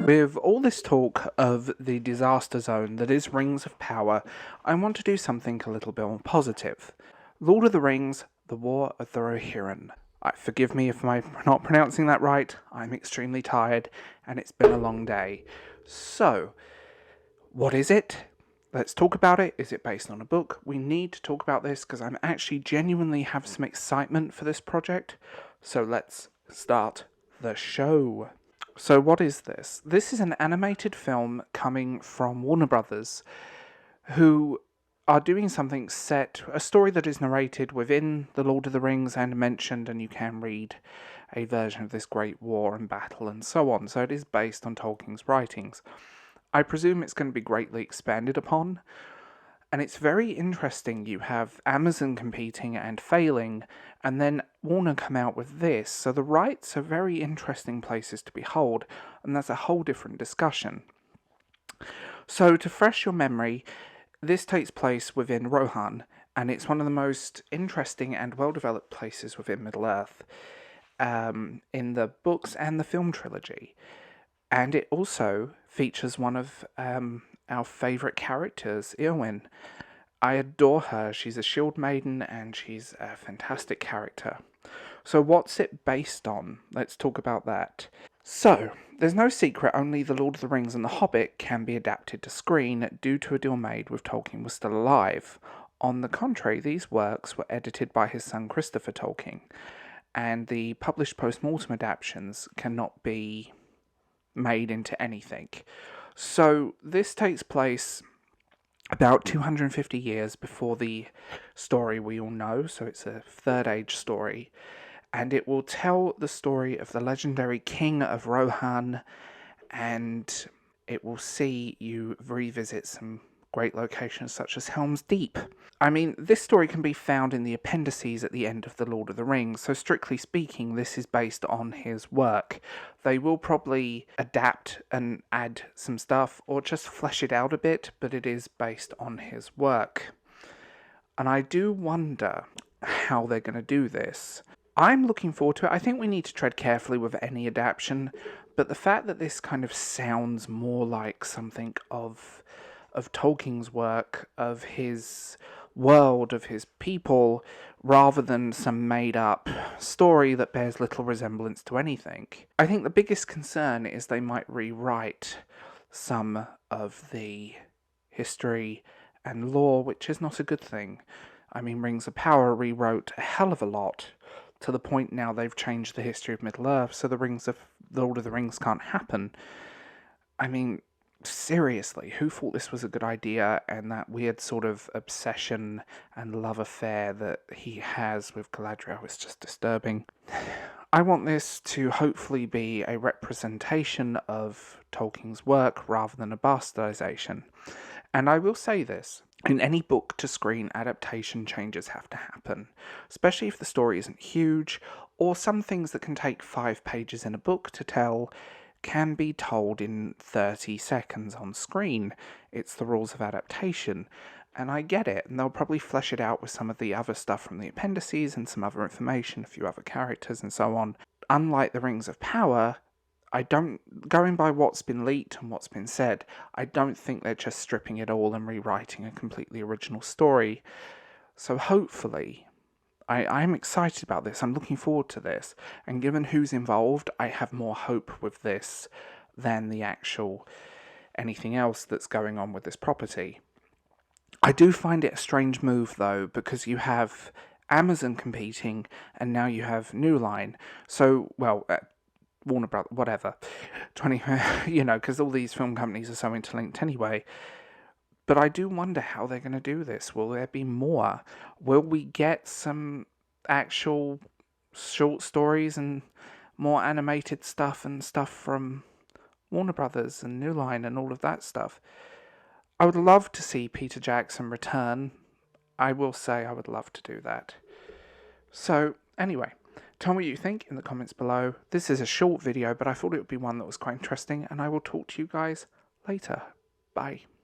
With all this talk of the disaster zone that is Rings of Power, I want to do something a little bit more positive. Lord of the Rings, The War of the Rohirrim. Forgive me if I'm not pronouncing that right, I'm extremely tired and it's been a long day. So, what is it? Let's talk about it. Is it based on a book? We need to talk about this because I'm actually genuinely have some excitement for this project. So let's start the show. So what is this? This is an animated film coming from Warner Brothers, who are doing something set, a story that is narrated within The Lord of the Rings and mentioned, and you can read a version of this great war and battle and so on. So it is based on Tolkien's writings. I presume it's going to be greatly expanded upon, and it's very interesting. You have Amazon competing and failing, and then Warner come out with this. So the rights are very interesting places to behold, and that's a whole different discussion. So to fresh your memory, this takes place within Rohan, and it's one of the most interesting and well-developed places within Middle-earth, in the books and the film trilogy. And it also features one of our favourite characters, Eowyn. I adore her. She's a shield maiden and she's a fantastic character. So what's it based on? Let's talk about that. So, there's no secret only The Lord of the Rings and The Hobbit can be adapted to screen due to a deal made with Tolkien was still alive. On the contrary, these works were edited by his son Christopher Tolkien, and the published post-mortem adaptations cannot be made into anything. So this takes place about 250 years before the story we all know, so it's a Third Age story, and it will tell the story of the legendary king of Rohan, and it will see you revisit some great locations such as Helm's Deep. I mean, this story can be found in the appendices at the end of The Lord of the Rings, so strictly speaking, this is based on his work. They will probably adapt and add some stuff, or just flesh it out a bit, but it is based on his work. And I do wonder how they're going to do this. I'm looking forward to it. I think we need to tread carefully with any adaptation, but the fact that this kind of sounds more like something of Tolkien's work, of his world, of his people, rather than some made-up story that bears little resemblance to anything. I think the biggest concern is they might rewrite some of the history and lore, which is not a good thing. I mean, Rings of Power rewrote a hell of a lot, to the point now they've changed the history of Middle-earth, so the Lord of the Rings can't happen. I mean, seriously, who thought this was a good idea, and that weird sort of obsession and love affair that he has with Galadriel is just disturbing. I want this to hopefully be a representation of Tolkien's work rather than a bastardization. And I will say this, in any book to screen adaptation, changes have to happen, especially if the story isn't huge, or some things that can take 5 pages in a book to tell can be told in 30 seconds on screen. It's the rules of adaptation, and I get it, and they'll probably flesh it out with some of the other stuff from the appendices and some other information, a few other characters and so on. Unlike the Rings of Power, going by what's been leaked and what's been said, I don't think they're just stripping it all and rewriting a completely original story. So hopefully, I'm excited about this. I'm looking forward to this. And given who's involved, I have more hope with this than the actual anything else that's going on with this property. I do find it a strange move, though, because you have Amazon competing, and now you have New Line. So, well, Warner Brothers, whatever, because all these film companies are so interlinked anyway. But I do wonder how they're going to do this. Will there be more? Will we get some actual short stories and more animated stuff and stuff from Warner Brothers and New Line and all of that stuff? I would love to see Peter Jackson return. I will say I would love to do that. So, anyway, tell me what you think in the comments below. This is a short video, but I thought it would be one that was quite interesting, and I will talk to you guys later. Bye.